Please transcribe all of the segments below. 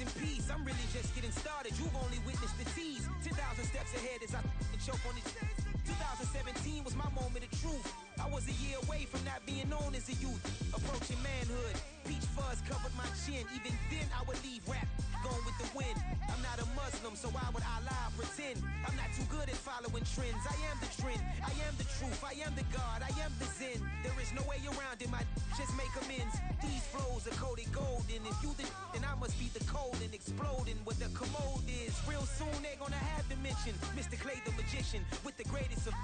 rest in peace. I'm really just getting started. You've only witnessed the tease. 10,000 steps ahead as I choke on it. 2017 was my moment of truth. I was a year away from not being known as a youth. Approaching manhood. Peach fuzz covered my chin. Even then I would leave rap going with the wind. I'm not a Muslim, so why would I lie or pretend? I'm not too good at following trends. I am the trend. I am the truth. I am the God. I am the Zen. There is no way around it. My just make amends. These flows are coated gold. And if you the then I must be the cold and exploding what the commode is. Real soon they're gonna have to mention Mr. Clay the magician with the greatest of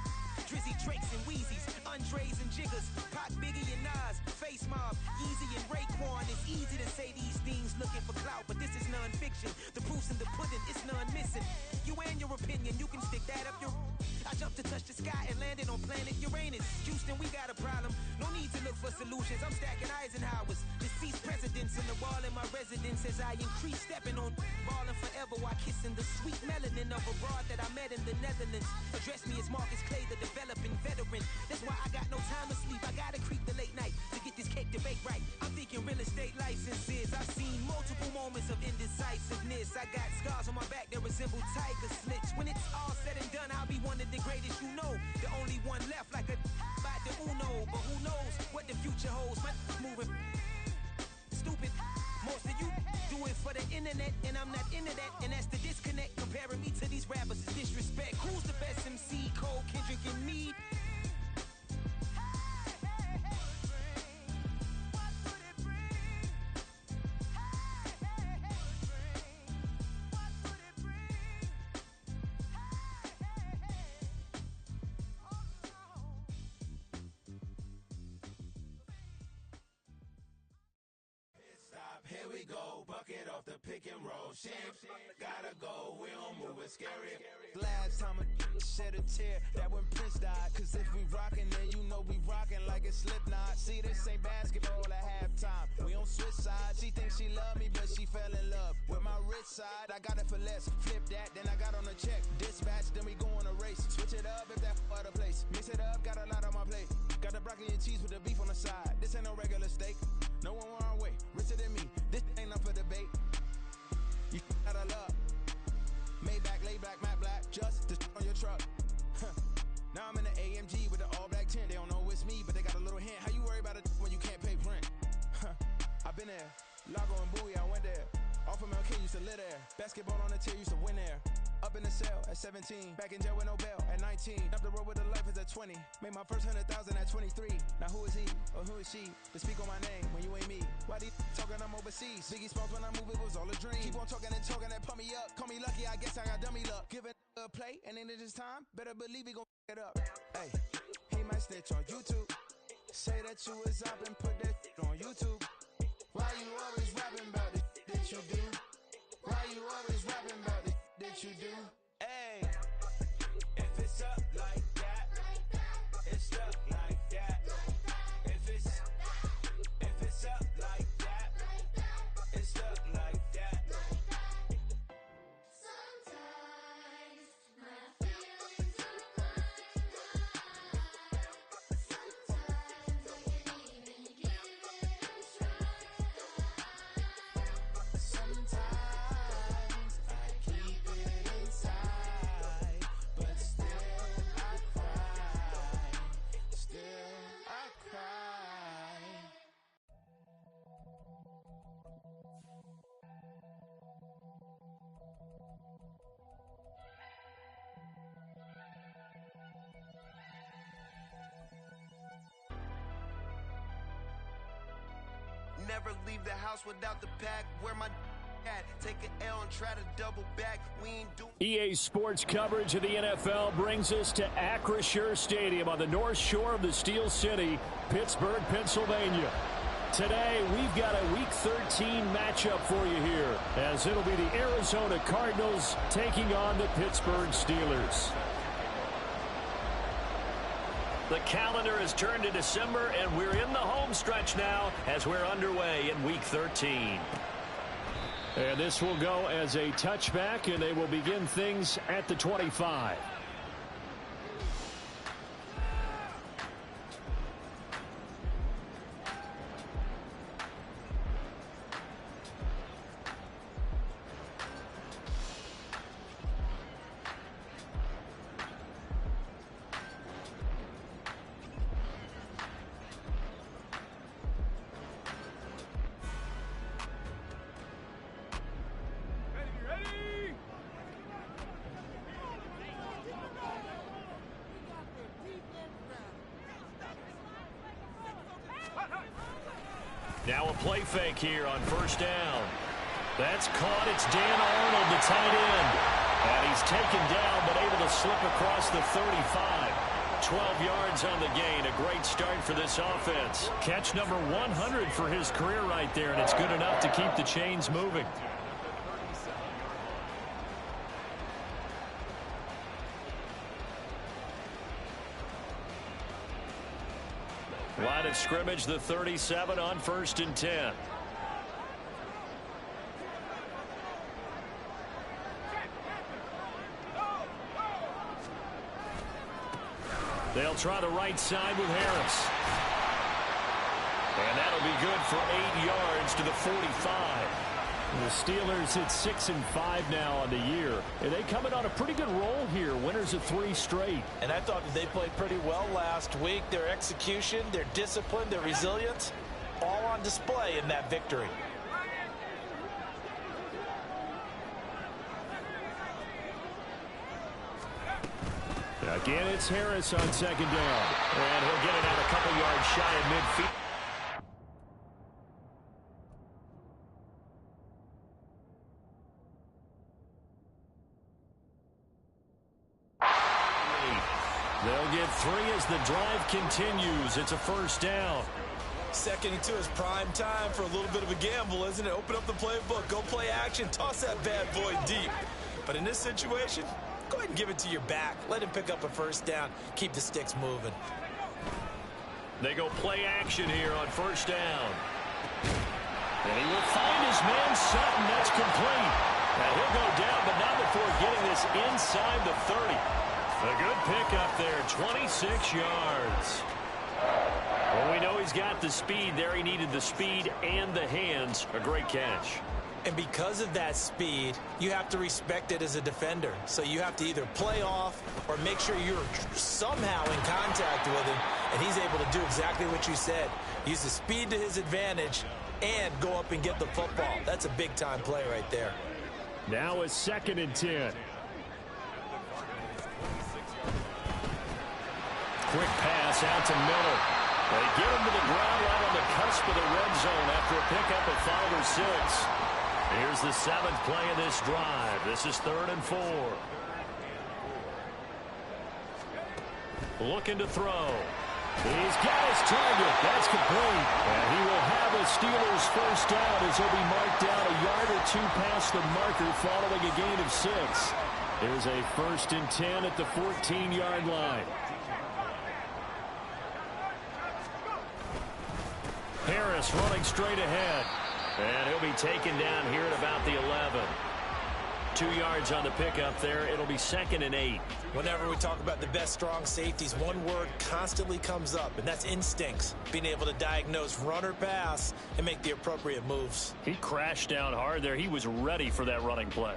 Drizzy, Drakes, and Wheezies, Andres and Jiggers, Pac, Biggie, and Nas, Face Mob, Yeezy, and Raekwon. It's easy to say these things looking for clout, but this is non-fiction. The proof's in the pudding, it's none missing. You and your opinion, you can stick that up your... I jumped to touch the sky and landed on planet Uranus. Houston, we got a problem. No need to look for solutions. I'm stacking Eisenhowers. Deceased presidents in the wall in my residence as I increase stepping on balling forever while kissing the sweet melanin of a broad that I met in the Netherlands. Address me as Marcus Clay, the developing veteran. That's why I got no time to sleep. I gotta creep the late night to get this cake to bake right. I'm thinking real estate licenses. I've seen multiple moments of indecisiveness. I got scars on my back that resemble tiger slits. When it's all said and done, I'll be one of the greatest you know. The only one left like a by the Uno. But who knows what the future holds. My moving stupid. Most of you do it for the internet, and I'm not into that. And that's the disconnect. Comparing me to these rappers is disrespect. Who's the best MC? Cole, Kendrick, and me? Here we go, bucket off the pick and roll. Champ, gotta go, we don't move it scary. Last time a shed a tear, that when Prince died. Cause if we rockin', then you know we rockin' like it's Slipknot. See, this ain't basketball at halftime. We on switch sides. She thinks she love me, but she fell in love with my rich side. I got it for less. Flip that, then I got on a check. Dispatch, then we go on a race. Switch it up if that other place. Mix it up, got a lot on my plate. Got the broccoli and cheese with the beef on the side. This ain't no regular steak. No one wrong way, richer than me. This ain't up for debate. You got a love. Maybach, lay back, matte black, just the on your truck. Now I'm in the AMG with the all black tint. They don't know it's me, but they got a little hint. How you worry about it when you can't pay rent? I've been there. Lago and Bowie, I went there. Off of MLK, used to live there. Basketball on the tier, used to win there. Up in the cell at 17. Back in jail with no bail at 19. Up the road with a life is at 20. Made my first 100,000 at 23. Now who is he or who is she to speak on my name when you ain't me? Why these talking I'm overseas? Biggie Smalls when I move it was all a dream. Keep on talking and talking that pump me up. Call me lucky, I guess I got dummy luck. Give it a play and then it's time. Better believe he gon' it up. Hey, he might snitch on YouTube. Say that you was up and put that on YouTube. Why you always rapping about the that you do? Why you always rapping about the that you do? Hey, if it's up like that, it's up like that. If it's up like that, it's up like that. Sometimes my feelings are flying high. Sometimes I can't even give it a try. Sometimes I keep it inside, but still I cry. Still I cry. Never leave the house without the pack. Where my at? Take an L and try to double back. We ain't doing. EA Sports coverage of the NFL brings us to Acrisure Stadium on the north shore of the Steel City, Pittsburgh, Pennsylvania. Today, we've got a Week 13 matchup for you here, as it'll be the Arizona Cardinals taking on the Pittsburgh Steelers. The calendar has turned to December, and we're in the home stretch now as we're underway in Week 13. And this will go as a touchback, and they will begin things at the 25. Now a play fake here on first down. That's caught. It's Dan Arnold, the tight end. And he's taken down, but able to slip across the 35. 12 yards on the gain. A great start for this offense. Catch number 100 for his career right there, and it's good enough to keep the chains moving. Line of scrimmage, the 37 on 1st and 10. They'll try the right side with Harris. And that'll be good for 8 yards to the 45. The Steelers at 6-5 now on the year. And they coming on a pretty good roll here. Winners of 3 straight. And I thought that they played pretty well last week. Their execution, their discipline, their resilience, all on display in that victory. Again, it's Harris on 2nd down. And he'll get it out a couple yards shy of midfield. They'll get 3 as the drive continues. It's a 1st down. 2nd and 2 is prime time for a little bit of a gamble, isn't it? Open up the playbook, go play action, toss that bad boy deep. But in this situation, go ahead and give it to your back. Let him pick up a 1st down. Keep the sticks moving. They go play action here on 1st down. And he will find his man Sutton. That's complete. Now he'll go down, but not before getting this inside the 30. A good pickup there, 26 yards. Well, we know he's got the speed there. He needed the speed and the hands. A great catch. And because of that speed, you have to respect it as a defender. So you have to either play off or make sure you're somehow in contact with him, and he's able to do exactly what you said. Use the speed to his advantage and go up and get the football. That's a big-time play right there. Now a 2nd and 10. Quick pass out to Miller. They get him to the ground right on the cusp of the red zone after a pickup of 5 or 6. Here's the 7th play of this drive. This is 3rd and 4. Looking to throw. He's got his target. That's complete. And he will have a Steelers 1st down as he'll be marked down a yard or 2 past the marker following a gain of 6. There's a 1st and 10 at the 14-yard line. Harris running straight ahead. And he'll be taken down here at about the 11. 2 yards on the pickup there. It'll be 2nd and 8. Whenever we talk about the best strong safeties, one word constantly comes up, and that's instincts. Being able to diagnose run or pass and make the appropriate moves. He crashed down hard there. He was ready for that running play.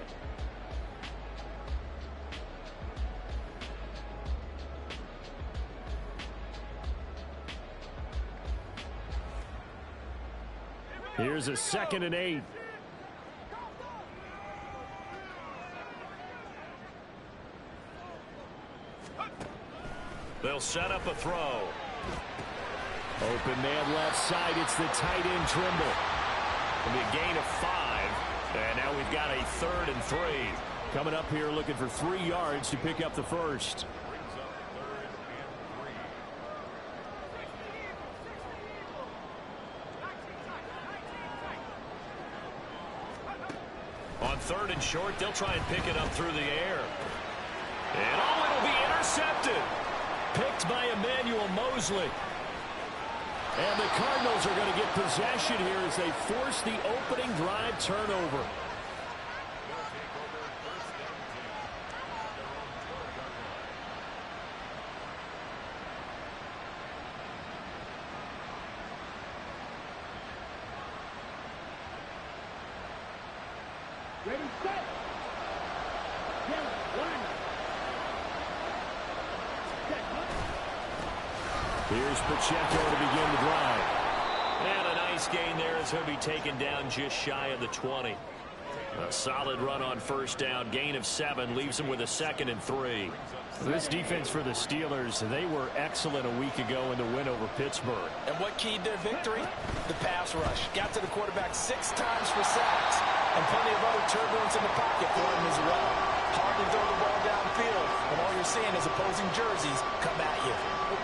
Here's a 2nd and 8. They'll set up a throw. Open man left side. It's the tight end Trimble. It'll be a gain of 5. And now we've got a 3rd and 3. Coming up here looking for 3 yards to pick up the 1st. On 3rd and short, they'll try and pick it up through the air. And it'll be intercepted. Picked by Emmanuel Mosley. And the Cardinals are going to get possession here as they force the opening drive turnover. Ready, set. Here's Pacheco to begin the drive. And a nice gain there as he'll be taken down just shy of the 20. A solid run on first down. Gain of 7 leaves him with a 2nd and 3. This defense for the Steelers, they were excellent a week ago in the win over Pittsburgh. And what keyed their victory? The pass rush. Got to the quarterback 6 times for sacks. And plenty of other turbulence in the pocket for him as well. Hard to throw the ball downfield when all you're seeing is opposing jerseys come at you.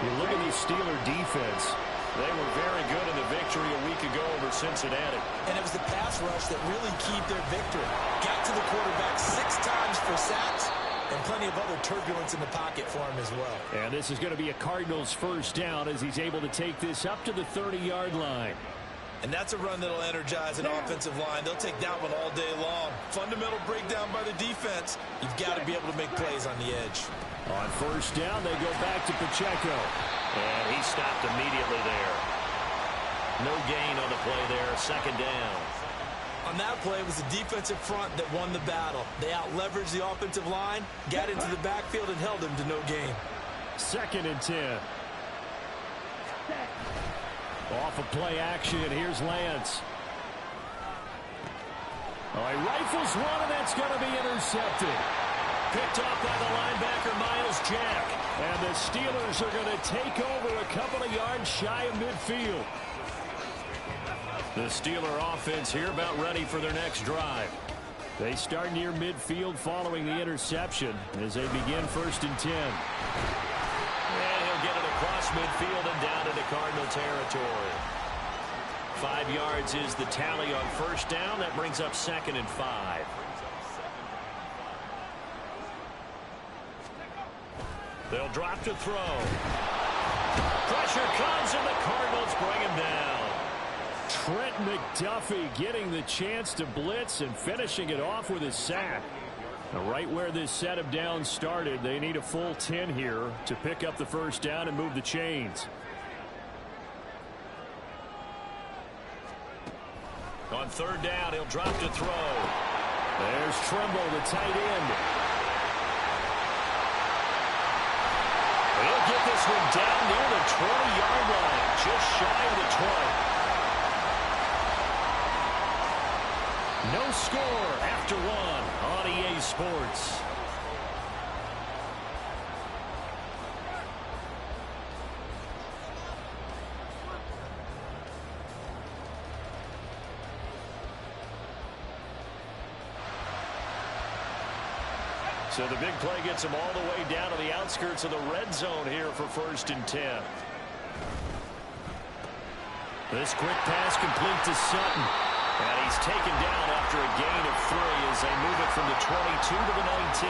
You look at the Steeler defense. They were very good in the victory a week ago over Cincinnati. And it was the pass rush that really keyed their victory. Got to the quarterback 6 times for sacks. And plenty of other turbulence in the pocket for him as well. And this is going to be a Cardinals first down as he's able to take this up to the 30-yard line. And that's a run that'll energize an offensive line. They'll take that one all day long. Fundamental breakdown by the defense. You've got to be able to make plays on the edge. On first down, they go back to Pacheco. And he stopped immediately there. No gain on the play there, 2nd down. On that play, it was the defensive front that won the battle. They out-leveraged the offensive line, got into the backfield, and held him to no gain. 2nd and 10. Off of play action, here's Lance. Oh, he rifles one, and that's going to be intercepted. Picked off by the linebacker, Miles Jack. And the Steelers are going to take over a couple of yards shy of midfield. The Steeler offense here about ready for their next drive. They start near midfield following the interception as they begin 1st and 10. And he'll get it across midfield and down into Cardinal territory. 5 yards is the tally on first down. That brings up 2nd and 5. They'll drop to throw. Pressure comes and the Cardinals bring him down. Trent McDuffie getting the chance to blitz and finishing it off with his sack. Now, right where this set of downs started, they need a full 10 here to pick up the first down and move the chains. On 3rd down, he'll drop to throw. There's Trimble, the tight end. He'll get this one down near the 20-yard line, just shy of the 20. No score after 1 on EA Sports. So the big play gets him all the way down to the outskirts of the red zone here for 1st and 10. This quick pass complete to Sutton. And he's taken down after a gain of 3 as they move it from the 22 to the 19.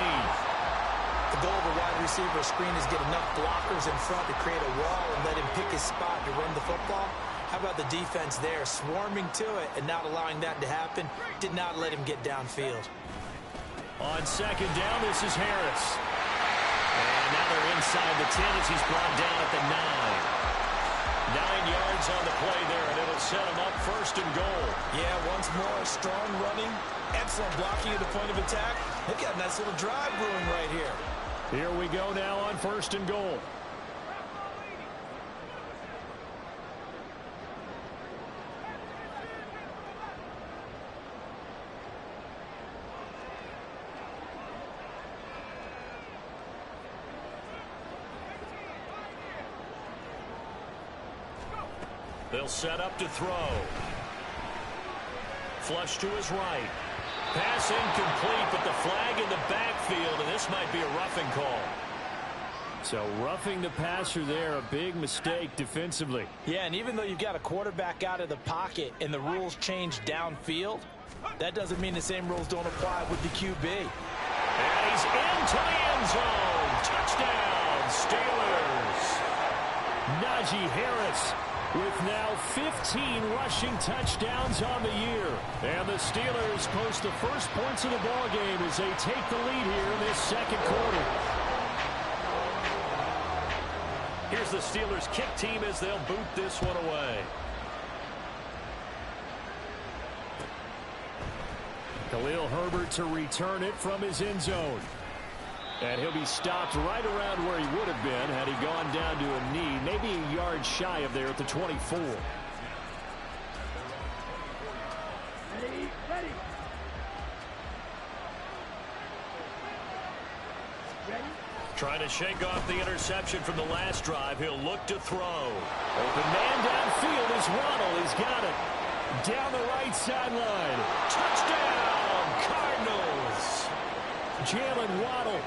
The goal of a wide receiver screen is get enough blockers in front to create a wall and let him pick his spot to run the football. How about the defense there, swarming to it and not allowing that to happen? Did not let him get downfield. On 2nd down, this is Harris. And now they're inside the 10 as he's brought down at the 9. 9 yards on the play there, and it'll set him up 1st and goal. Yeah, once more, strong running, excellent blocking at the point of attack. They've got a nice little drive brewing right here. Here we go now on 1st and goal. They'll set up to throw. Flush to his right. Pass incomplete, but the flag in the backfield, and this might be a roughing call. So roughing the passer there, a big mistake defensively. Yeah, and even though you've got a quarterback out of the pocket and the rules change downfield, that doesn't mean the same rules don't apply with the QB. And he's into the end zone. Touchdown, Steelers. Najee Harris with now 15 rushing touchdowns on the year. And the Steelers post the first points of the ballgame as they take the lead here in this 2nd quarter. Here's the Steelers kick team as they'll boot this one away. Khalil Herbert to return it from his end zone. And he'll be stopped right around where he would have been had he gone down to a knee, maybe a yard shy of there at the 24. Trying to shake off the interception from the last drive. He'll look to throw. Open man downfield is Waddle. He's got it. Down the right sideline. Touchdown, Cardinals. Jalen Waddle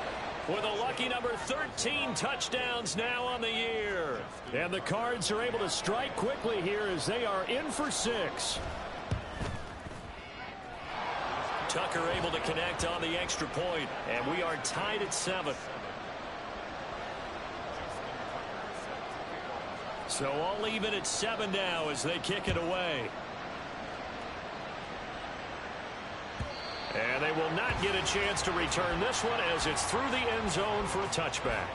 with a lucky number 13 touchdowns now on the year. And the Cards are able to strike quickly here as they are in for 6. Tucker able to connect on the extra point, and we are tied at 7. So all even at 7 now as they kick it away. And they will not get a chance to return this one as it's through the end zone for a touchback.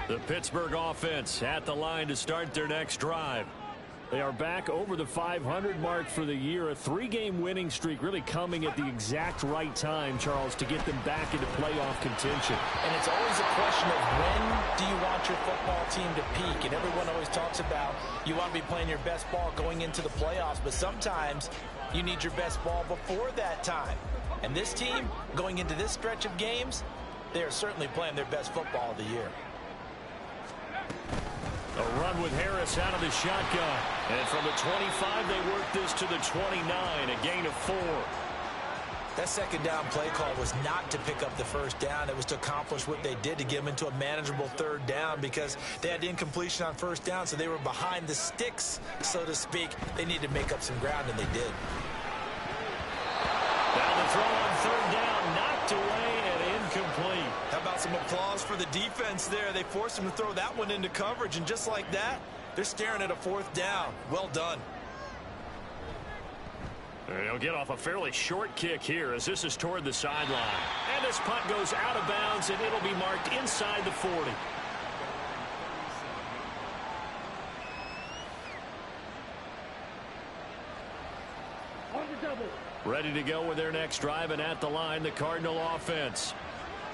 The Pittsburgh offense at the line to start their next drive. They are back over the 500 mark for the year. A 3-game winning streak really coming at the exact right time, Charles, to get them back into playoff contention. And it's always a question of when do you want your football team to peak? And everyone always talks about you want to be playing your best ball going into the playoffs, but sometimes you need your best ball before that time. And this team, going into this stretch of games, they are certainly playing their best football of the year. A run with Harris out of the shotgun. And from the 25, they work this to the 29, a gain of 4. That second down play call was not to pick up the first down. It was to accomplish what they did to get them into a manageable third down because they had incompletion on first down, so they were behind the sticks, so to speak. They needed to make up some ground, and they did. Down the throw on third down, knocked away and incomplete. How about some applause for the defense there? They forced him to throw that one into coverage, and just like that, they're staring at a fourth down. Well done. They'll get off a fairly short kick here as this is toward the sideline. And this punt goes out of bounds, and it'll be marked inside the 40. Ready to go with their next drive, and at the line, the Cardinal offense.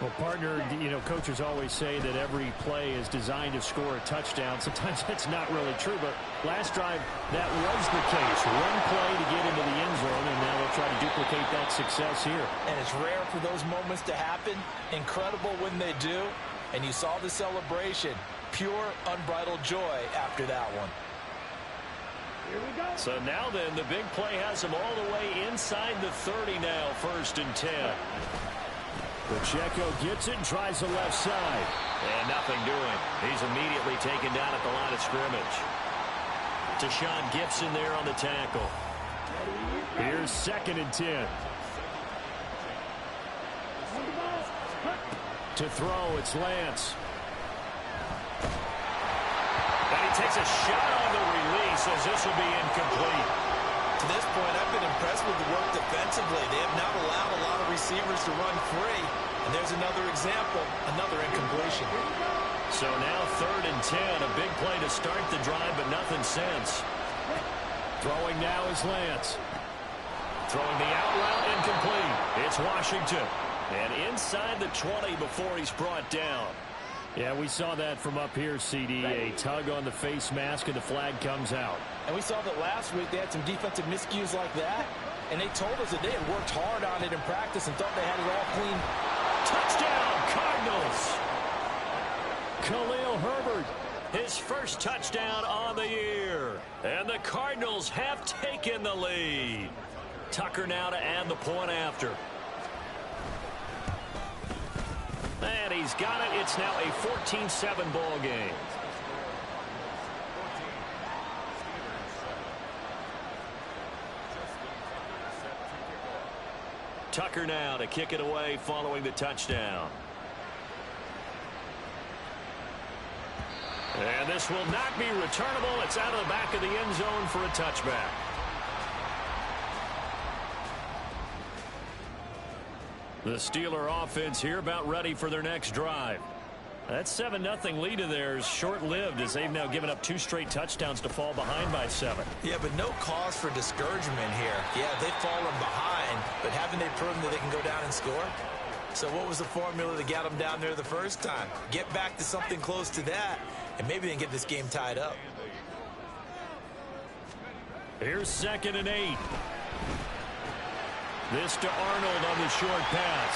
Well, partner, coaches always say that every play is designed to score a touchdown. Sometimes that's not really true, but last drive, that was the case. One play to get into the end zone, and now they'll try to duplicate that success here. And it's rare for those moments to happen. Incredible when they do. And you saw the celebration. Pure, unbridled joy after that one. Here we go. So now then, the big play has them all the way inside the 30 now, 1st and 10. Pacheco gets it and tries the left side. And nothing doing. He's immediately taken down at the line of scrimmage. Deshaun Gibson there on the tackle. Here's 2nd and 10. To throw, it's Lance. And he takes a shot on the release as this will be incomplete. To this point, I've been impressed with the work defensively. They have not allowed a lot of receivers to run free. And there's another example, another incompletion. So now 3rd and 10, a big play to start the drive, but nothing since. Throwing now is Lance. Throwing the out route, incomplete. It's Washington. And inside the 20 before he's brought down. Yeah, we saw that from up here, CD. A tug on the face mask, and the flag comes out. And we saw that last week they had some defensive miscues like that. And they told us that they had worked hard on it in practice and thought they had it all clean. Touchdown, Cardinals! Khalil Herbert, his first touchdown on the year. And the Cardinals have taken the lead. Tucker now to add the point after. And he's got it. It's now a 14-7 ball game. Tucker now to kick it away following the touchdown. And this will not be returnable. It's out of the back of the end zone for a touchback. The Steeler offense here about ready for their next drive. That 7-0 lead of theirs short-lived as they've now given up 2 straight touchdowns to fall behind by 7. Yeah, but no cause for discouragement here. Yeah, they've fallen behind, but haven't they proven that they can go down and score? So what was the formula that got them down there the first time? Get back to something close to that, and maybe they can get this game tied up. Here's 2nd and 8. This to Arnold on the short pass.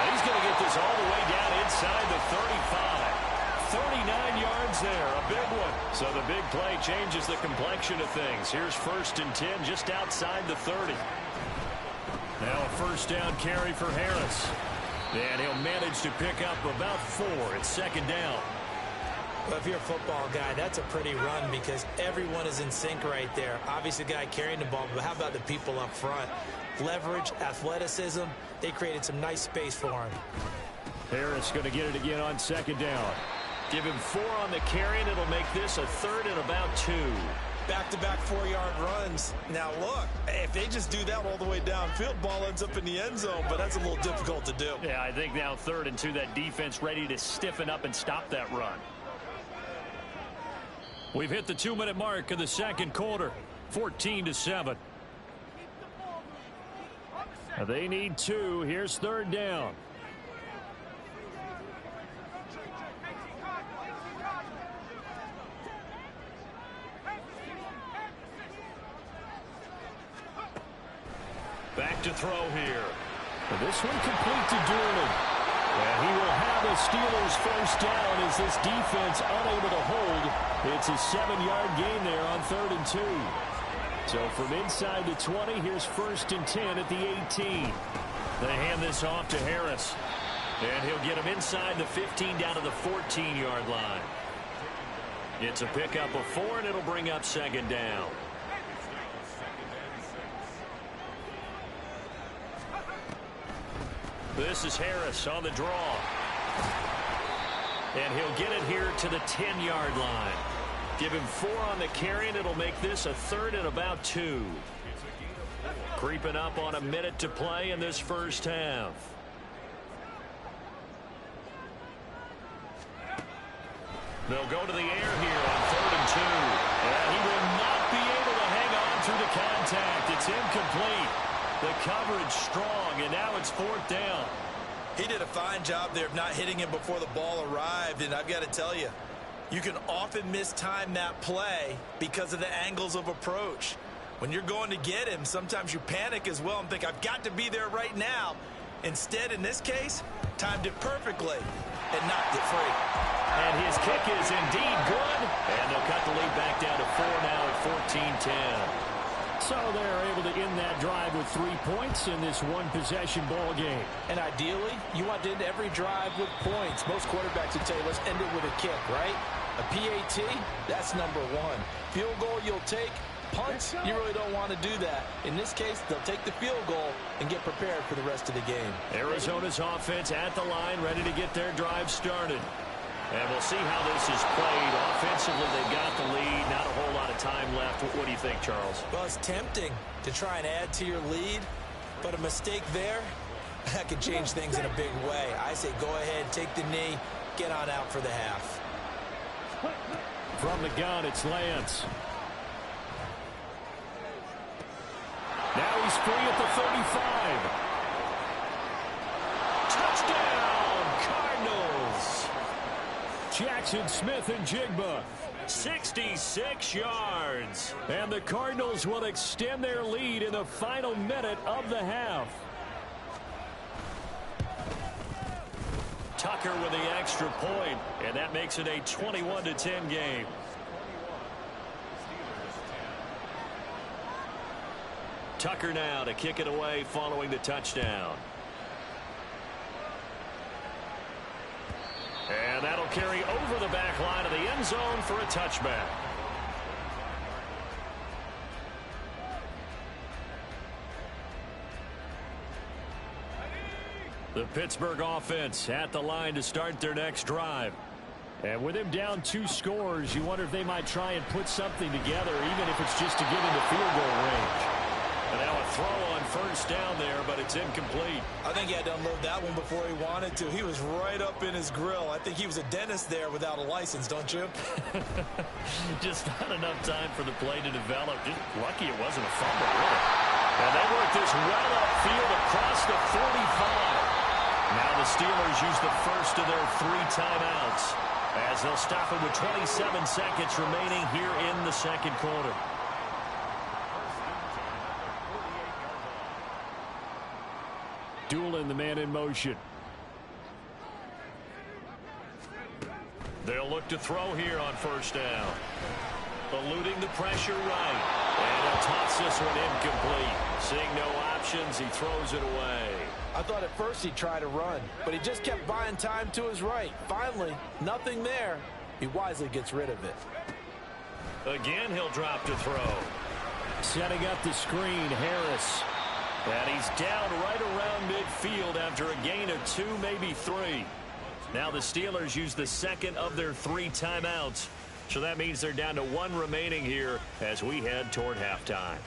And he's going to get this all the way down inside the 35. 39 yards there, a big one. So the big play changes the complexion of things. Here's 1st and 10 just outside the 30. Now a 1st down carry for Harris. And he'll manage to pick up about 4. It's 2nd down. Well, if you're a football guy, that's a pretty run because everyone is in sync right there. Obviously, the guy carrying the ball, but how about the people up front? Leverage, athleticism, they created some nice space for him. Harris going to get it again on 2nd down. Give him 4 on the carry, and it'll make this a 3rd and about 2. Back-to-back 4-yard runs. Now, look, if they just do that all the way downfield, ball ends up in the end zone, but that's a little difficult to do. Yeah, I think now 3rd and 2, that defense ready to stiffen up and stop that run. We've hit the 2-minute mark of the 2nd quarter, 14-7. They need 2. Here's 3rd down. Back to throw here. This one complete to Doolin. And he will have a Steelers 1st down as this defense unable to hold. It's a 7-yard gain there on 3rd and 2. So from inside the 20, here's 1st and 10 at the 18. They hand this off to Harris. And he'll get him inside the 15 down to the 14-yard line. It's a pickup of 4, and it'll bring up 2nd down. This is Harris on the draw. And he'll get it here to the 10-yard line. Give him 4 on the carry, and it'll make this a 3rd and about 2. Creeping up on a minute to play in this first half. They'll go to the air here on 3rd and 2. And he will not be able to hang on through the contact. It's incomplete. The coverage strong, and now it's 4th down. He did a fine job there of not hitting him before the ball arrived, and I've got to tell you, you can often mistime that play because of the angles of approach. When you're going to get him, sometimes you panic as well and think, I've got to be there right now. Instead, in this case, timed it perfectly and knocked it free. And his kick is indeed good, and they'll cut the lead back down to 4 now at 14-10. So they're able to end that drive with 3 points in this one-possession ball game. And ideally, you want to end every drive with points. Most quarterbacks would tell you, let's end it with a kick, right? A PAT, that's number 1. Field goal, you'll take. Punts, you really don't want to do that. In this case, they'll take the field goal and get prepared for the rest of the game. Arizona's offense at the line, ready to get their drive started. And we'll see how this is played. Offensively, they've got the lead. Not a whole lot of time left. What do you think, Charles? Well, it's tempting to try and add to your lead, but a mistake there, that could change things in a big way. I say go ahead, take the knee, get on out for the half. From the gun, it's Lance. Now he's free at the 35. Touchdown, Cardinals. Jackson Smith and Jigba, 66 yards. And the Cardinals will extend their lead in the final minute of the half. Tucker with the extra point, and that makes it a 21-10 game. Tucker now to kick it away following the touchdown. And that'll carry over the back line of the end zone for a touchback. The Pittsburgh offense at the line to start their next drive. And with him down 2 scores, you wonder if they might try and put something together, even if it's just to get into field goal range. And now a throw on first down there, but it's incomplete. I think he had to unload that one before he wanted to. He was right up in his grill. I think he was a dentist there without a license, don't you? Just not enough time for the play to develop. Just lucky it wasn't a fumble, really. And they work this well upfield across the 45. Now the Steelers use the first of their 3 timeouts. as they'll stop it with 27 seconds remaining here in the second quarter. Doolin, the man in motion. They'll look to throw here on first down. Eluding the pressure right. And he'll toss this one incomplete. Seeing no options, he throws it away. I thought at first he'd try to run, but he just kept buying time to his right. Finally, nothing there. He wisely gets rid of it. Again, he'll drop to throw. Setting up the screen, Harris. And he's down right around midfield after a gain of 2, maybe 3. Now the Steelers use the second of their 3 timeouts. So that means they're down to 1 remaining here as we head toward halftime.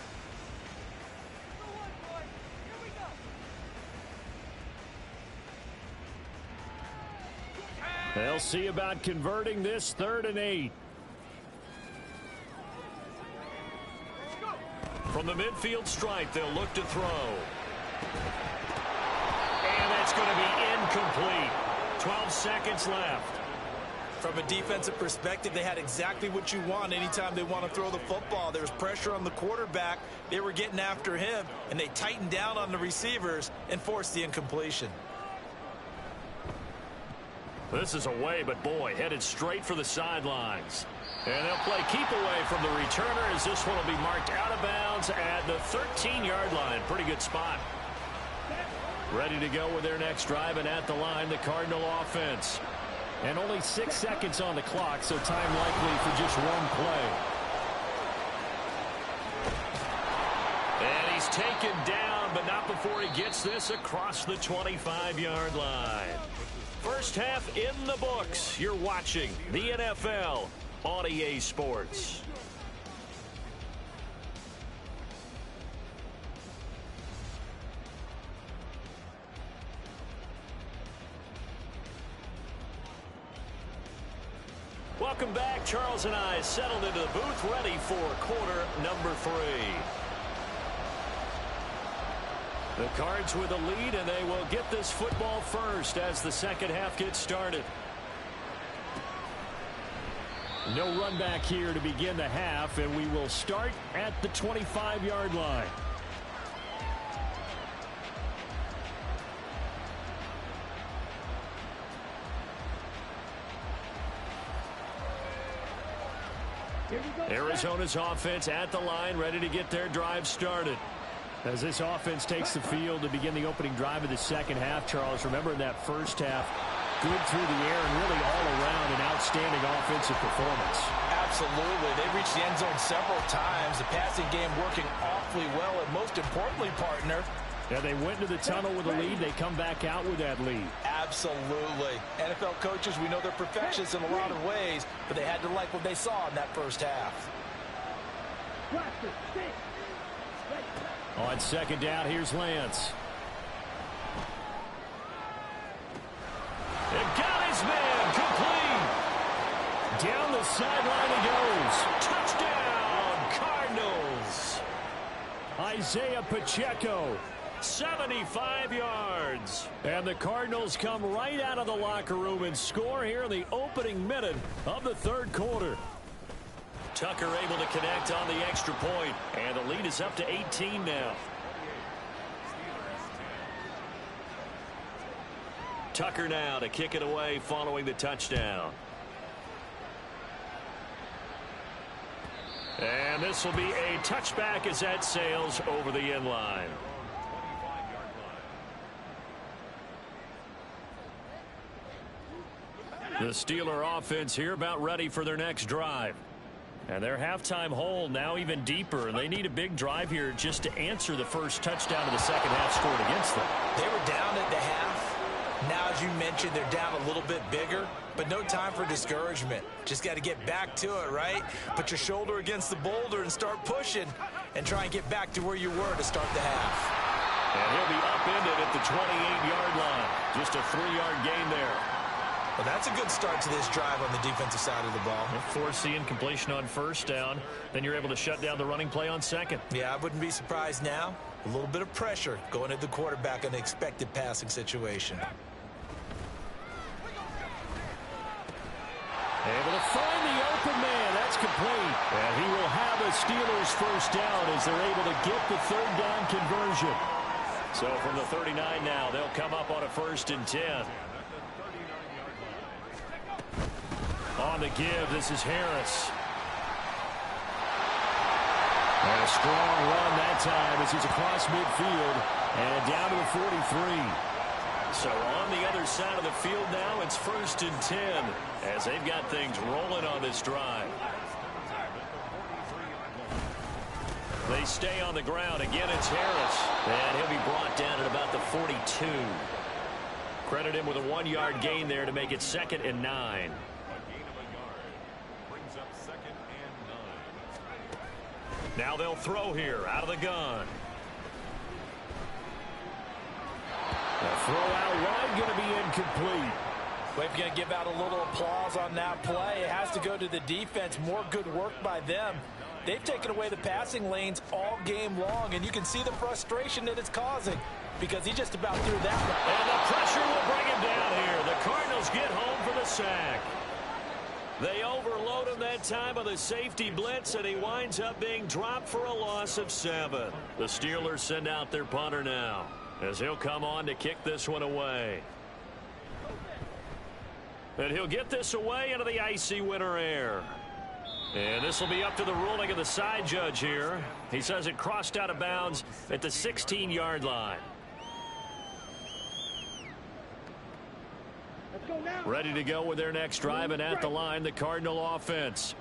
They'll see about converting this 3rd and 8. From the midfield stripe, they'll look to throw. And that's going to be incomplete. 12 seconds left. From a defensive perspective, they had exactly what you want anytime they want to throw the football. There was pressure on the quarterback. They were getting after him, and they tightened down on the receivers and forced the incompletion. This is away, but boy, headed straight for the sidelines. And they'll play keep away from the returner as this one will be marked out of bounds at the 13-yard line. Pretty good spot. Ready to go with their next drive, and at the line, the Cardinal offense. And only 6 seconds on the clock, so time likely for just one play. And he's taken down, but not before he gets this across the 25-yard line. First half in the books. You're watching the NFL on EA Sports. Welcome back. Charles and I settled into the booth, ready for quarter number 3. The Cards with a lead, and they will get this football first as the second half gets started. No run back here to begin the half, and we will start at the 25-yard line. Arizona's offense at the line, ready to get their drive started. As this offense takes the field to begin the opening drive of the second half, Charles, remember in that first half, good through the air and really all around an outstanding offensive performance. Absolutely. They reached the end zone several times. The passing game working awfully well, and most importantly, partner, yeah, they went to the tunnel with a lead. They come back out with that lead. Absolutely. NFL coaches, we know they're perfectionists in a lot of ways, but they had to like what they saw in that first half. On second down, here's Lance. And got his man complete. Down the sideline he goes. Touchdown, Cardinals. Isaiah Pacheco, 75 yards. And the Cardinals come right out of the locker room and score here in the opening minute of the third quarter. Tucker able to connect on the extra point, and the lead is up to 18 now. Tucker now to kick it away following the touchdown. And this will be a touchback as that sails over the end line. The Steeler offense here about ready for their next drive. And their halftime hole now even deeper, and they need a big drive here just to answer the first touchdown of the second half scored against them. They were down at the half. Now, as you mentioned, they're down a little bit bigger, but no time for discouragement. Just got to get back to it, right? Put your shoulder against the boulder and start pushing and try and get back to where you were to start the half. And he'll be upended at the 28-yard line. Just a 3-yard gain there. Well, that's a good start to this drive on the defensive side of the ball. Force the incompletion on first down. Then you're able to shut down the running play on second. Yeah, I wouldn't be surprised now. A little bit of pressure going at the quarterback in an expected passing situation. Able to find the open man. That's complete. And he will have a Steelers first down as they're able to get the third down conversion. So from the 39 now, they'll come up on a 1st and 10. On the give, this is Harris. And a strong run that time as he's across midfield and down to the 43. So on the other side of the field now, it's 1st and 10 as they've got things rolling on this drive. They stay on the ground. Again, it's Harris. And he'll be brought down at about the 42. Credit him with a 1-yard gain there to make it 2nd and 9. Now they'll throw here out of the gun. The throw out wide going to be incomplete. Well, if you're going to give out a little applause on that play, it has to go to the defense. More good work by them. They've taken away the passing lanes all game long, and you can see the frustration that it's causing because he just about threw that one. And the pressure will bring him down here. The Cardinals get home for the sack. They overload him that time on the safety blitz, and he winds up being dropped for a loss of 7. The Steelers send out their punter now as he'll come on to kick this one away. And he'll get this away into the icy winter air. And this will be up to the ruling of the side judge here. He says it crossed out of bounds at the 16-yard line. Ready to go with their next drive, and at the line, the Cardinal offense.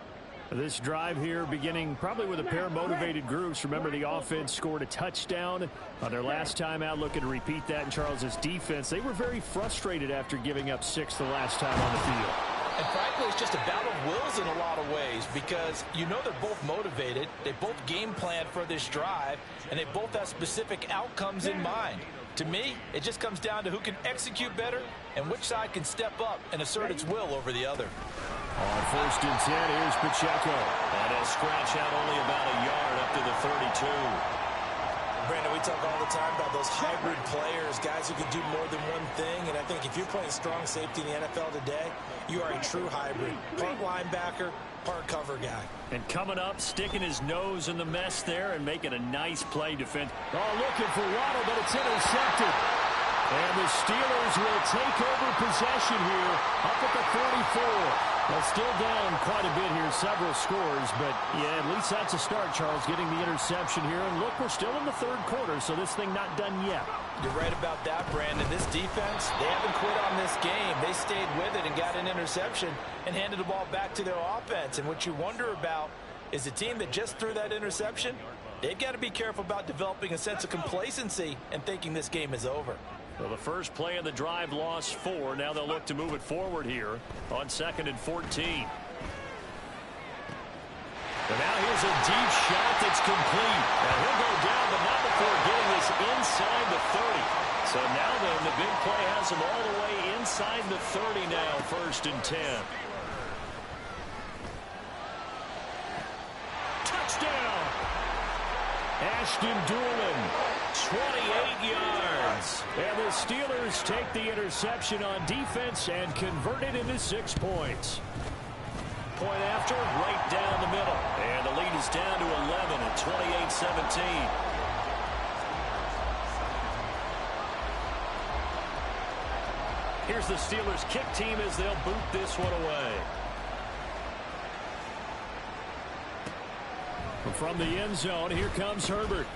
This drive here beginning probably with a pair of motivated groups. Remember, the offense scored a touchdown on their last time out. Looking to repeat that in Charles's defense. They were very frustrated after giving up 6 the last time on the field. And frankly, it's just a battle of wills in a lot of ways because you know they're both motivated. They both game plan for this drive, and they both have specific outcomes in mind. To me, it just comes down to who can execute better and which side can step up and assert its will over the other. On 1st and 10, here's Pacheco. And he'll scratch out only about a yard up to the 32. Brandon, we talk all the time about those hybrid players, guys who can do more than one thing. And I think if you're playing strong safety in the NFL today, you are a true hybrid. Part linebacker, part cover guy. And coming up, sticking his nose in the mess there and making a nice play defense. Oh, looking for Waddle, but it's intercepted. And the Steelers will take over possession here up at the 44. Well, still down quite a bit here, several scores, but yeah, at least that's a start, Charles, getting the interception here. And look, we're still in the 3rd quarter, so this thing not done yet. You're right about that, Brandon. This defense, they haven't quit on this game. They stayed with it and got an interception and handed the ball back to their offense. And what you wonder about is the team that just threw that interception, they've got to be careful about developing a sense of complacency and thinking this game is over. Well, the first play of the drive lost 4. Now they'll look to move it forward here on 2nd and 14. And now here's a deep shot that's complete. And he'll go down, but not before getting this inside the 30. So now then, the big play has him all the way inside the 30 now, 1st and 10. Touchdown! Ashton Doolin, 28 yards. And the Steelers take the interception on defense and convert it into 6 points. Point after, right down the middle. And the lead is down to 11 at 28-17. Here's the Steelers kick team as they'll boot this one away. From the end zone, here comes Herbert.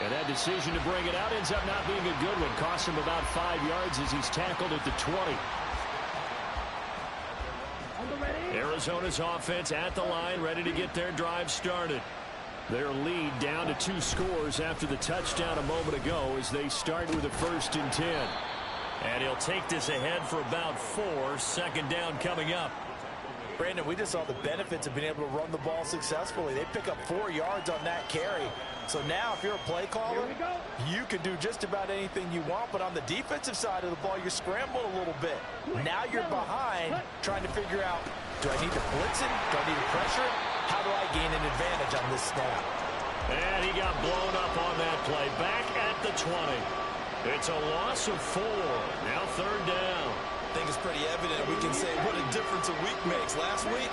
And that decision to bring it out ends up not being a good one. Costs him about 5 yards as he's tackled at the 20. Arizona's offense at the line, ready to get their drive started. Their lead down to 2 scores after the touchdown a moment ago as they start with a 1st and 10. And he'll take this ahead for about 4. 2nd down coming up. Brandon, we just saw the benefits of being able to run the ball successfully. They pick up 4 yards on that carry. So now if you're a play caller, you can do just about anything you want. But on the defensive side of the ball, you scramble a little bit. Now you're behind trying to figure out, do I need to blitz it? Do I need to pressure it? How do I gain an advantage on this snap? And he got blown up on that play. Back at the 20. It's a loss of 4. Now 3rd down. I think it's pretty evident. We can say what a difference a week makes. Last week,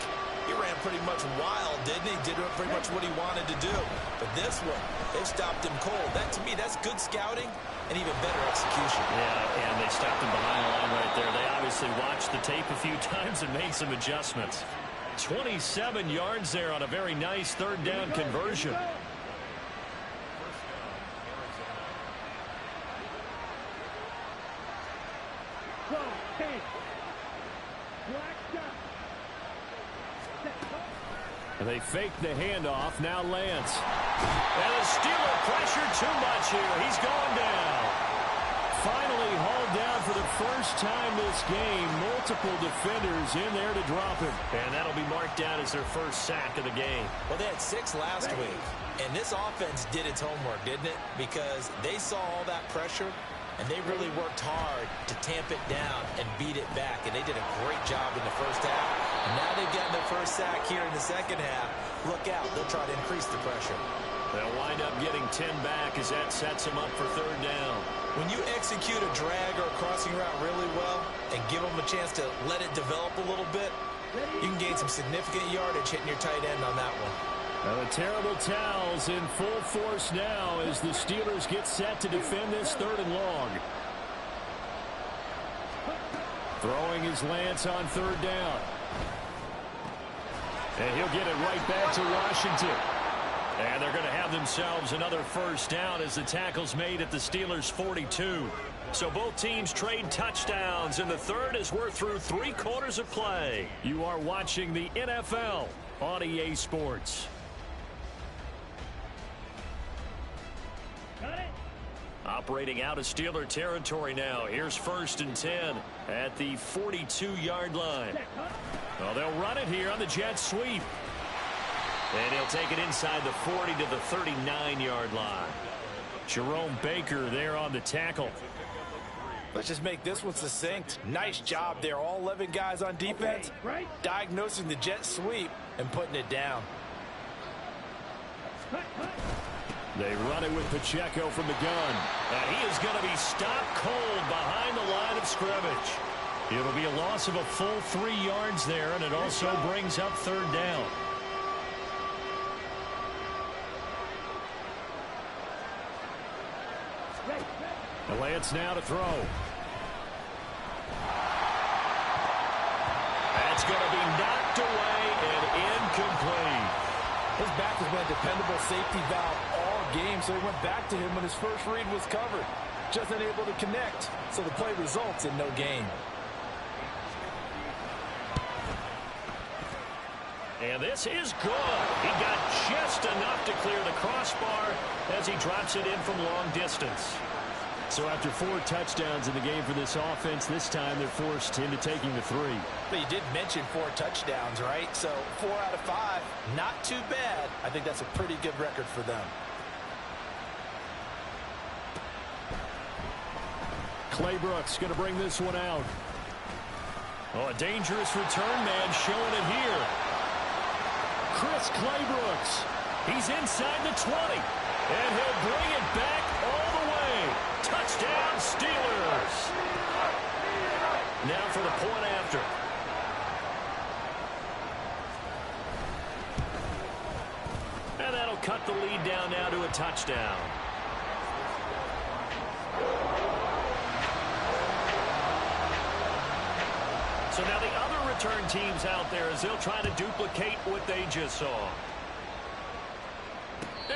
he ran pretty much wild, didn't he? Did pretty much what he wanted to do. But this one, they stopped him cold. That, to me, that's good scouting and even better execution. Yeah, and they stopped him behind the line right there. They obviously watched the tape a few times and made some adjustments. 27 yards there on a very nice third down conversion. And they fake the handoff. Now Lance. And the Steeler pressure too much here. He's going down. Finally hauled down for the first time this game. Multiple defenders in there to drop him. And that'll be marked down as their first sack of the game. Well, they had 6 last week. And this offense did its homework, didn't it? Because they saw all that pressure, and they really worked hard to tamp it down and beat it back. And they did a great job in the first half. And now they've gotten their first sack here in the second half. Look out. They'll try to increase the pressure. They'll wind up getting 10 back as that sets them up for third down. When you execute a drag or a crossing route really well and give them a chance to let it develop a little bit, you can gain some significant yardage hitting your tight end on that one. Now the terrible towels in full force now as the Steelers get set to defend this third and long. Throwing his Lance on third down. And he'll get it right back to Washington. And they're going to have themselves another first down as the tackle's made at the Steelers' 42. So both teams trade touchdowns, and the third as we're through 3 quarters of play. You are watching the NFL on EA Sports. Operating out of Steeler territory now. Here's 1st and 10 at the 42-yard line. Well, they'll run it here on the jet sweep. And he'll take it inside the 40 to the 39-yard line. Jerome Baker there on the tackle. Let's just make this one succinct. Nice job there. All 11 guys on defense diagnosing the jet sweep and putting it down. They run it with Pacheco from the gun. And he is going to be stopped cold behind the line of scrimmage. It'll be a loss of a full 3 yards there, and it also brings up third down. Lance now to throw. That's going to be knocked away and incomplete. His back has been a dependable safety valve all game, so he went back to him when his first read was covered. Just unable to connect, so the play results in no gain. And this is good. He got just enough to clear the crossbar as he drops it in from long distance. So after 4 touchdowns in the game for this offense, this time they're forced into taking the 3. But you did mention 4 touchdowns, right? So 4 out of 5, not too bad. I think that's a pretty good record for them. Clay Brooks going to bring this one out. Oh, a dangerous return man showing it here. Chris Claybrooks. He's inside the 20. And he'll bring it back all the way. Touchdown, Steelers. Now for the point after. And that'll cut the lead down now to a touchdown. So now the other return teams out there as they'll try to duplicate what they just saw.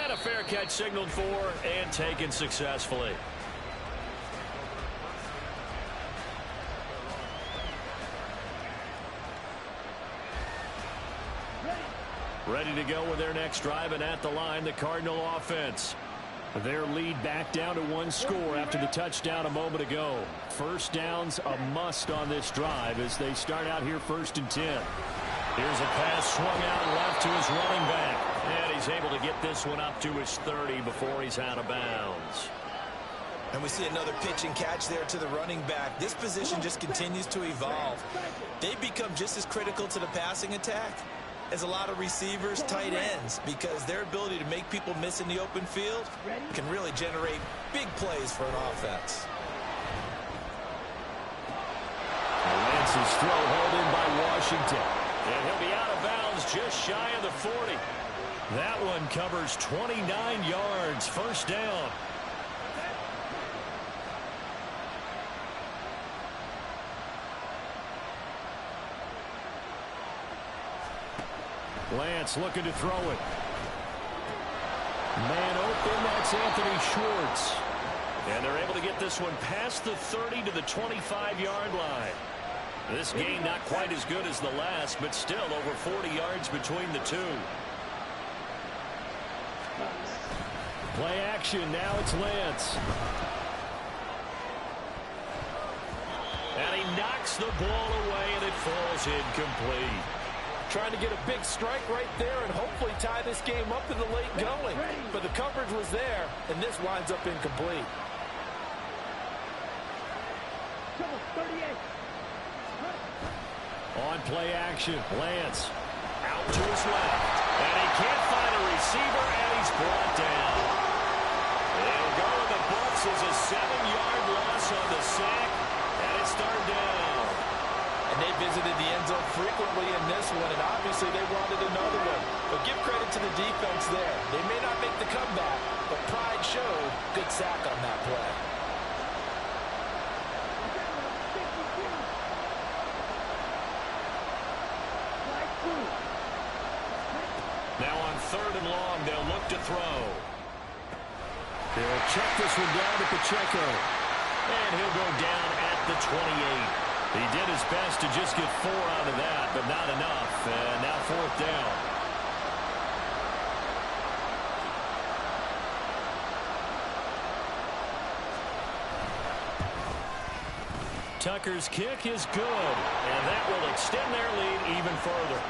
And a fair catch signaled for and taken successfully. Ready to go with their next drive, and at the line, the Cardinal offense. Their lead back down to 1 score after the touchdown a moment ago. First down's a must on this drive as they start out here 1st and 10. Here's a pass swung out left to his running back. And he's able to get this one up to his 30 before he's out of bounds. And we see another pitch and catch there to the running back. This position just continues to evolve. They become just as critical to the passing attack as a lot of receivers, tight ends, because their ability to make people miss in the open field can really generate big plays for an offense. His throw held in by Washington. And he'll be out of bounds just shy of the 40. That one covers 29 yards. First down. Lance looking to throw it. Man open, that's Anthony Schwartz. And they're able to get this one past the 30 to the 25-yard line. This game not quite as good as the last, but still over 40 yards between the two. Play action, now it's Lance. And he knocks the ball away, and it falls incomplete. Trying to get a big strike right there and hopefully tie this game up in the late going. But the coverage was there, and this winds up incomplete. 38. On play action, Lance out to his left. And he can't find a receiver, and he's brought down. They'll go in the books as a 7-yard loss on the sack, and it's third down. And they visited the end zone frequently in this one, and obviously they wanted another one. But give credit to the defense there. They may not make the comeback, but pride showed. Good sack on that play. Now on third and long, they'll look to throw. He'll check this one down to Pacheco. And he'll go down at the 28. He did his best to just get 4 out of that, but not enough. And now fourth down. Tucker's kick is good, and that will extend their lead even further.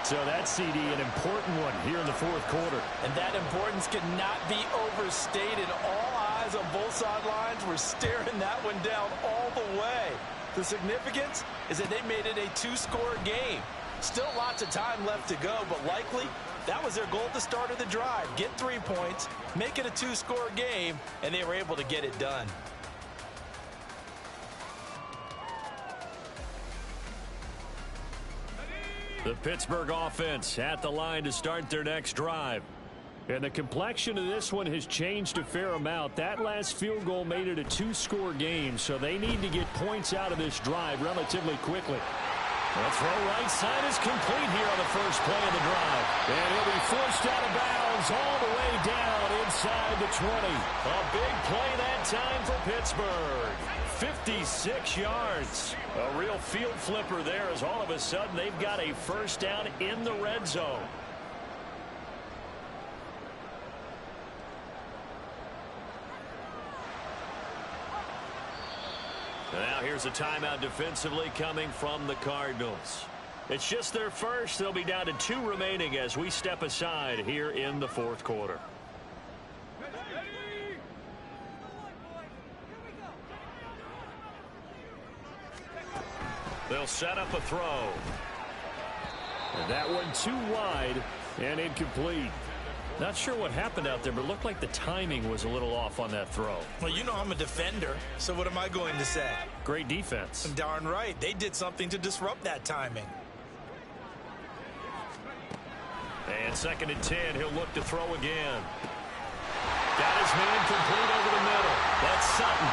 So that CD, an important one here in the fourth quarter. And that importance cannot be overstated. All eyes on both sidelines were staring that one down all the way. The significance is that they made it a 2-score game. Still lots of time left to go, but likely that was their goal at the start of the drive. Get 3 points, make it a 2-score game, and they were able to get it done. The Pittsburgh offense at the line to start their next drive. And the complexion of this one has changed a fair amount. That last field goal made it a 2-score game, so they need to get points out of this drive relatively quickly. The throw right side is complete here on the first play of the drive. And he'll be forced out of bounds all the way down inside the 20. A big play that time for Pittsburgh. 56 yards. A real field flipper there as all of a sudden they've got a first down in the red zone. Now here's a timeout defensively coming from the Cardinals. It's just their first. They'll be down to 2 remaining as we step aside here in the fourth quarter. They'll set up a throw. And that one too wide and incomplete. Not sure what happened out there, but it looked like the timing was a little off on that throw. Well, you know I'm a defender, so what am I going to say? Great defense. Darn right. They did something to disrupt that timing. And second and 10, he'll look to throw again. Got his man complete over the middle. That's Sutton.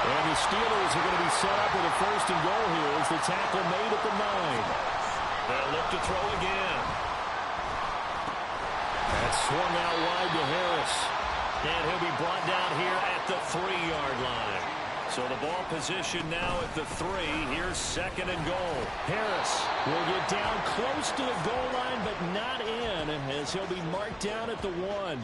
And the Steelers are going to be set up with a first and goal here as the tackle made at the 9. They'll look to throw again. That swung out wide to Harris. And he'll be brought down here at the 3-yard line. So the ball position now at the 3. Here's second and goal. Harris will get down close to the goal line, but not in, as he'll be marked down at the 1.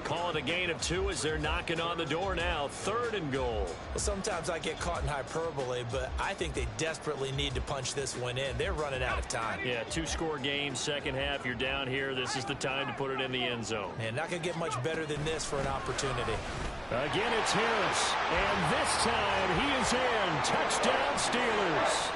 Call it a gain of 2 as they're knocking on the door now. Third and goal. Well, sometimes I get caught in hyperbole, but I think they desperately need to punch this one in. They're running out of time. Yeah, 2-score game, second half. You're down here. This is the time to put it in the end zone. And not going to get much better than this for an opportunity. Again, it's Harris. And this time he is in. Touchdown, Steelers.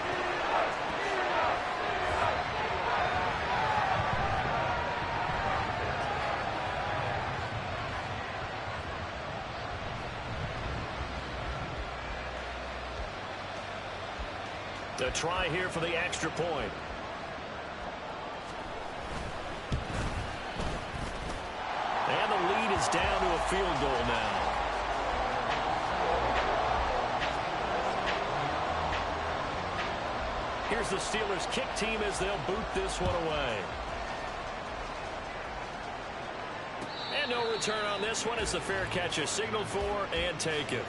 A try here for the extra point. And the lead is down to a field goal now. Here's the Steelers' kick team as they'll boot this one away. And no return on this one as the fair catch is signaled for and taken.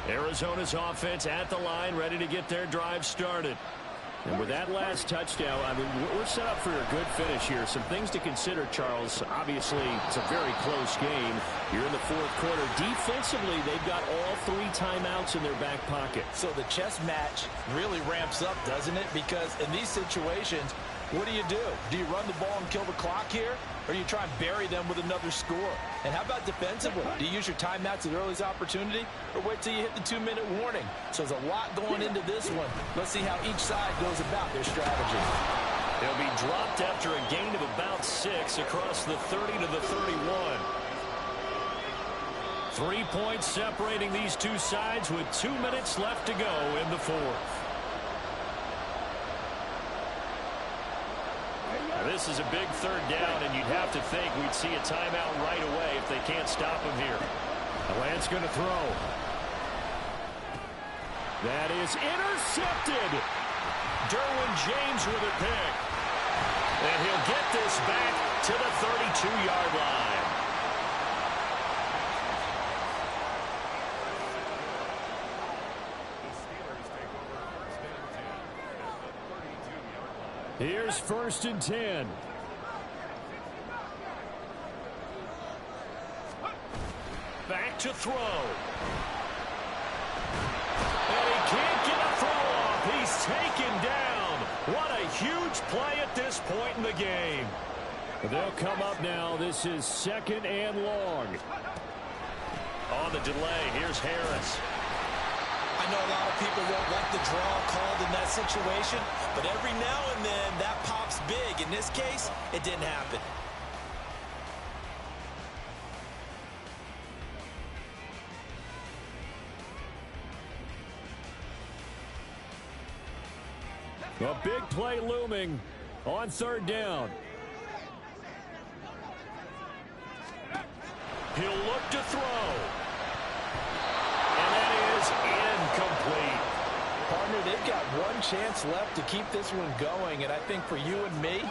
Arizona's offense at the line, ready to get their drive started. And with that last touchdown, I mean, we're set up for a good finish here. Some things to consider, Charles. Obviously, it's a very close game. You're in the fourth quarter. Defensively, they've got all 3 timeouts in their back pocket. So the chess match really ramps up, doesn't it? Because in these situations, what do? Do you run the ball and kill the clock here? Or do you try and bury them with another score? And how about defensively? Do you use your timeouts at the earliest opportunity or wait till you hit the 2-minute warning? So there's a lot going into this one. Let's see how each side goes about their strategy. They'll be dropped after a gain of about 6 across the 30 to the 31. 3 points separating these two sides with 2 minutes left to go in the fourth. This is a big third down, and you'd have to think we'd see a timeout right away if they can't stop him here. Lance going to throw. That is intercepted. Derwin James with a pick. And he'll get this back to the 32-yard line. Here's 1st and 10. Back to throw. And he can't get a throw off. He's taken down. What a huge play at this point in the game. They'll come up now. This is 2nd and long. On the delay, here's Harris. I know a lot of people won't like the draw called in that situation, but every now and then that pops big. In this case, it didn't happen. A big play looming on 3rd down. He'll look to throw. And that is incomplete. Partner, they've got one chance left to keep this one going, and I think for you and me,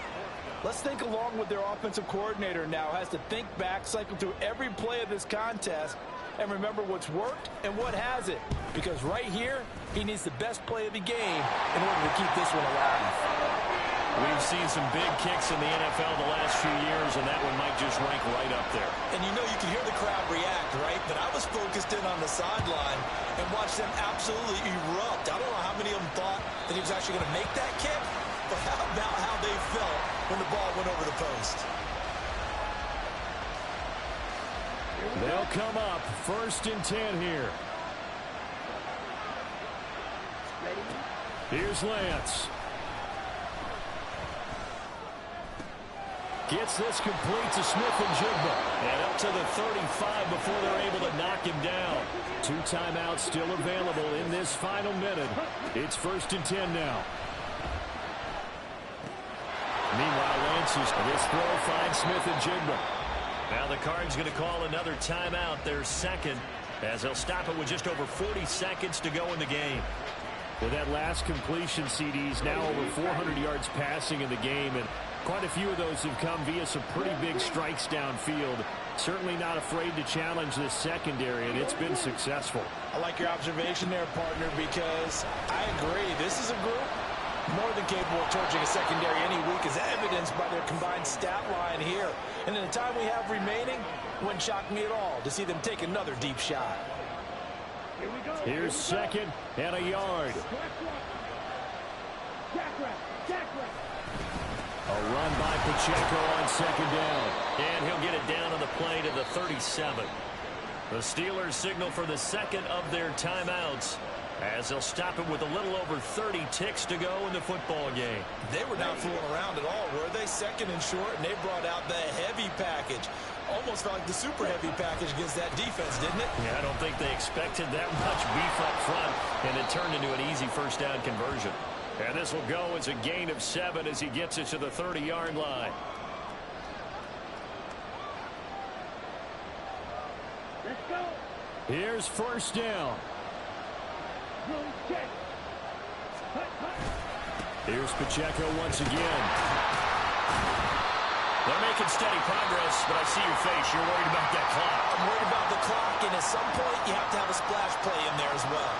let's think along with their offensive coordinator now. Has to think back, cycle through every play of this contest, and remember what's worked and what hasn't. Because right here, he needs the best play of the game in order to keep this one alive. We've seen some big kicks in the NFL the last few years, and that one might just rank right up there. And you know you can hear the crowd react, right? But I was focused in on the sideline and watched them absolutely erupt. I don't know how many of them thought that he was actually going to make that kick, but how about how they felt when the ball went over the post? They'll come up 1st and 10 here. Here's Lance. Gets this complete to Smith-Njigba. And up to the 35 before they're able to knock him down. 2 timeouts still available in this final minute. It's 1st and 10 now. Meanwhile, Lance's this throw finds Smith-Njigba. Now the Cards going to call another timeout, their 2nd, as they'll stop it with just over 40 seconds to go in the game. With that last completion, CD's now over 400 yards passing in the game, and quite a few of those have come via some pretty big strikes downfield. Certainly not afraid to challenge this secondary, and it's been successful. I like your observation there, partner, because I agree. This is a group more than capable of torching a secondary any week, as evidenced by their combined stat line here. And in the time we have remaining, wouldn't shock me at all to see them take another deep shot. Here's 2nd and a yard. A run by Pacheco on 2nd down. And he'll get it down on the play to the 37. The Steelers signal for the 2nd of their timeouts. as they'll stop it with a little over 30 ticks to go in the football game. They were not fooling around at all, were they? Second and short, and they brought out the heavy package. Almost felt like the super heavy package against that defense, didn't it? Yeah, I don't think they expected that much beef up front, and it turned into an easy first down conversion. And this will go as a gain of 7 as he gets it to the 30-yard line. Let's go. Here's first down. Check. Here's Pacheco once again. They're making steady progress, but I see your face. You're worried about that clock. I'm worried about the clock, and at some point, you have to have a splash play in there as well.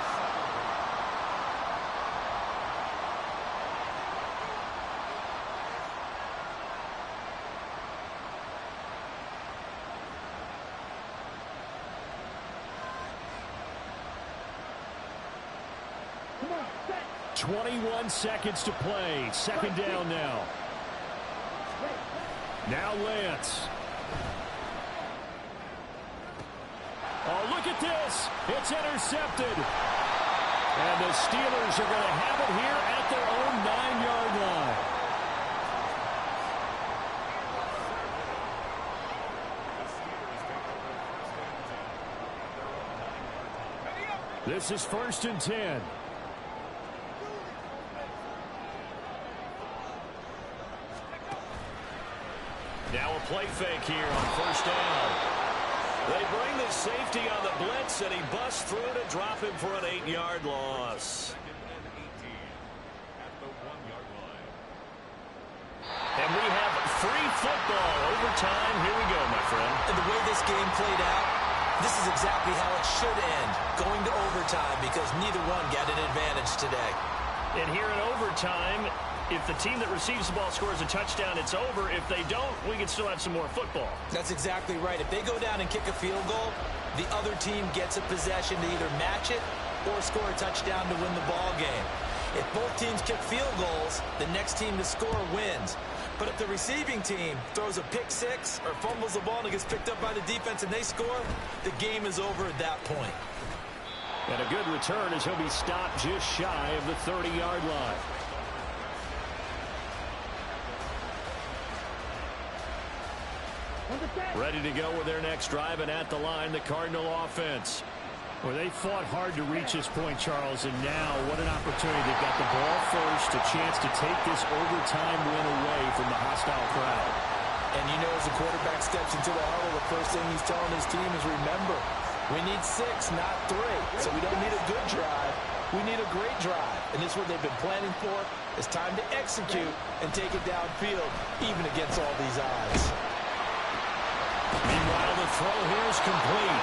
Come on, set. 21 seconds to play. Second down now. Now Lance. Oh, look at this. It's intercepted. And the Steelers are going to have it here at their own 9-yard line. This is first and 10. Now a play fake here on first down. They bring the safety on the blitz, and he busts through to drop him for an 8-yard loss. And we have free football. Overtime. Here we go, my friend. And the way this game played out, this is exactly how it should end, going to overtime, because neither one got an advantage today. And here in overtime, if the team that receives the ball scores a touchdown, it's over. If they don't, we can still have some more football. That's exactly right. If they go down and kick a field goal, the other team gets a possession to either match it or score a touchdown to win the ball game. If both teams kick field goals, the next team to score wins. But if the receiving team throws a pick six or fumbles the ball and it gets picked up by the defense and they score, the game is over at that point. And a good return as he'll be stopped just shy of the 30-yard line. Ready to go with their next drive, and at the line, the Cardinal offense. Well, they fought hard to reach this point, Charles, and now what an opportunity. They've got the ball first, a chance to take this overtime win away from the hostile crowd. And you know, as the quarterback steps into the huddle, the first thing he's telling his team is, remember, we need 6, not 3. So we don't need a good drive. We need a great drive. And this is what they've been planning for. It's time to execute and take it downfield, even against all these odds. Meanwhile, the throw here is complete.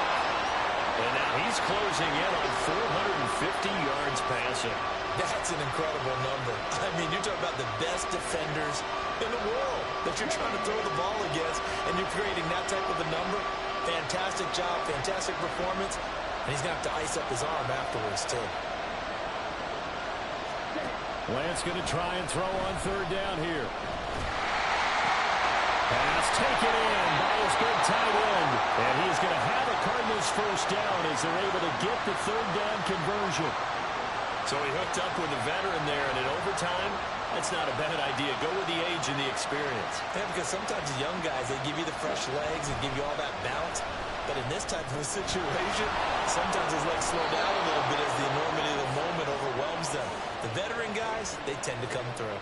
And now he's closing in on 450 yards passing. That's an incredible number. I mean, you're talking about the best defenders in the world that you're trying to throw the ball against, and you're creating that type of a number. Fantastic job, fantastic performance. And he's going to have to ice up his arm afterwards, too. Lance going to try and throw on third down here. Pass taken in by his good tight end. And he's going to have a Cardinals first down as they're able to get the third down conversion. So he hooked up with a veteran there, and in overtime, that's not a bad idea. Go with the age and the experience. Yeah, because sometimes the young guys, they give you the fresh legs and give you all that bounce. But in this type of a situation, sometimes his legs slow down a little bit as the enormity of the moment overwhelms them. The veteran guys, they tend to come through.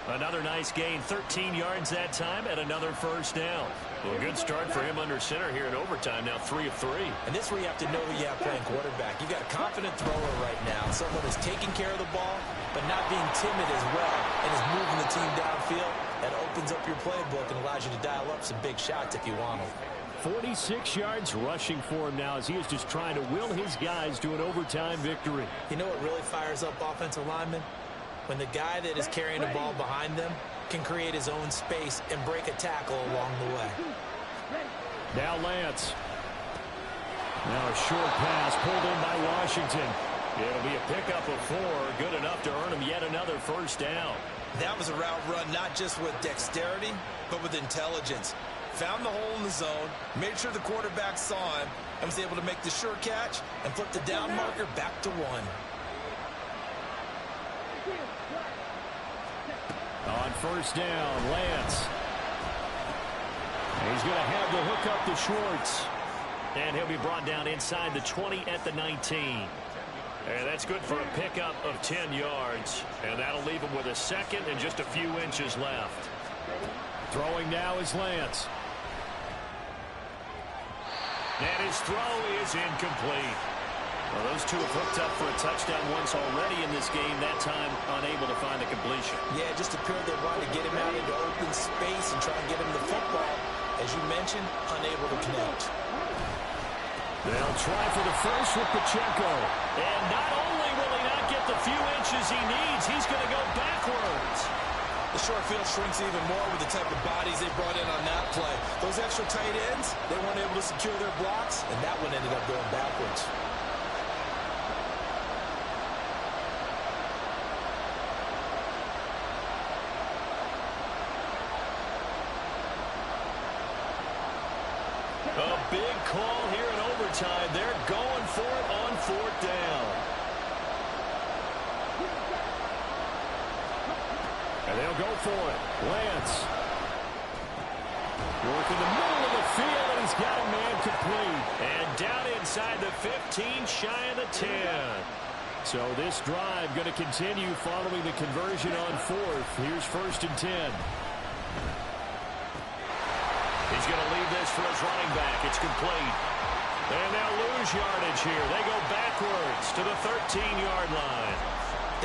Another nice gain, 13 yards that time, and another first down. Well, a good start for him under center here in overtime, now 3 of 3. And this is where you have to know who you have playing quarterback. You've got a confident thrower right now, someone who's taking care of the ball, but not being timid as well, and is moving the team downfield. That opens up your playbook and allows you to dial up some big shots if you want them. 46 yards rushing for him now as he is just trying to will his guys to an overtime victory. You know what really fires up offensive linemen? When the guy that is carrying the ball behind them can create his own space and break a tackle along the way. Now Lance. Now a short pass pulled in by Washington. It'll be a pickup of 4, good enough to earn him yet another first down. That was a route run not just with dexterity, but with intelligence. Found the hole in the zone, made sure the quarterback saw him, and was able to make the sure catch and flip the down marker back to 1. On first down, Lance. He's going to have the hook up to Schwartz. And he'll be brought down inside the 20 at the 19. And that's good for a pickup of 10 yards. And that'll leave him with a second and just a few inches left. Throwing now is Lance. And his throw is incomplete. Well, those two have hooked up for a touchdown once already in this game, that time unable to find the completion. Yeah, just appeared they wanted to get him out into open space and try and get him the football. As you mentioned, unable to connect. They'll try for the first with Pacheco. And not only will he not get the few inches he needs, he's going to go backwards. The short field shrinks even more with the type of bodies they brought in on that play. Those extra tight ends, they weren't able to secure their blocks, and that one ended up going backwards. A big call here in overtime. They're going for it on fourth down. And they'll go for it. Lance. Working the middle of the field, and he's got a man complete. And down inside the 15, shy of the 10. So this drive going to continue following the conversion on fourth. Here's first and 10. He's going to leave this for his running back. It's complete. And they'll lose yardage here. They go backwards to the 13-yard line.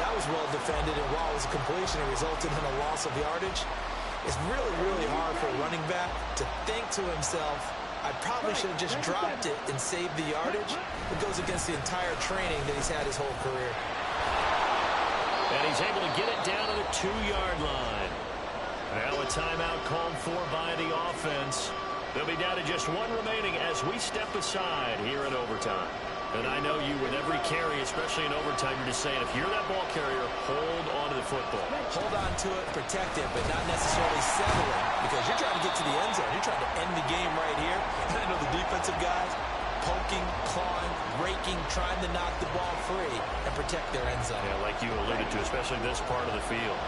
That was well defended, and while it was a completion, it resulted in a loss of yardage. It's really, really hard for a running back to think to himself, I probably should have just dropped it and saved the yardage. It goes against the entire training that he's had his whole career. And he's able to get it down to the 2-yard line. Now a timeout called for by the offense. They'll be down to just one remaining as we step aside here in overtime. And I know you, with every carry, especially in overtime, you're just saying, if you're that ball carrier, hold on to the football. Hold on to it, protect it, but not necessarily settle it, because you're trying to get to the end zone. You're trying to end the game right here. And I know the defensive guys poking, clawing, raking, trying to knock the ball free and protect their end zone. Yeah, like you alluded to, especially this part of the field.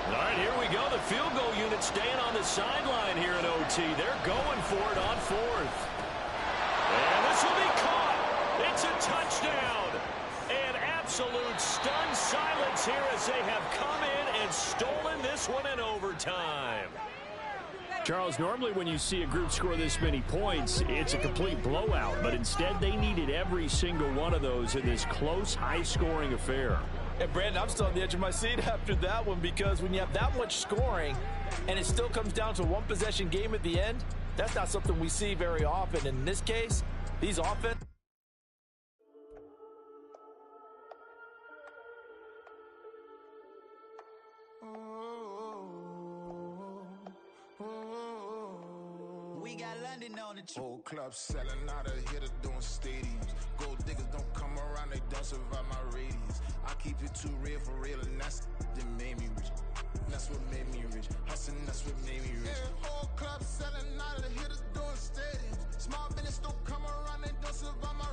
All right, here we go. The field goal unit staying on the sideline here in OT. They're going for it on fourth. And this will be caught. It's a touchdown. And absolute stunned silence here as they have come in and stolen this one in overtime. Charles, normally when you see a group score this many points, it's a complete blowout. But instead, they needed every single one of those in this close, high-scoring affair. And Brandon, I'm still on the edge of my seat after that one, because when you have that much scoring and it still comes down to a one-possession game at the end, that's not something we see very often. In this case, these offense. We got London on the Whole club selling out of here to doing stadiums. Gold diggers don't come around, they don't survive my radius. I keep it too real for real, and that's that made me rich. That's what made me rich. Hustling, that's what made me rich. Yeah, whole club selling out of here to doing stadiums. Small business don't come around, they don't survive my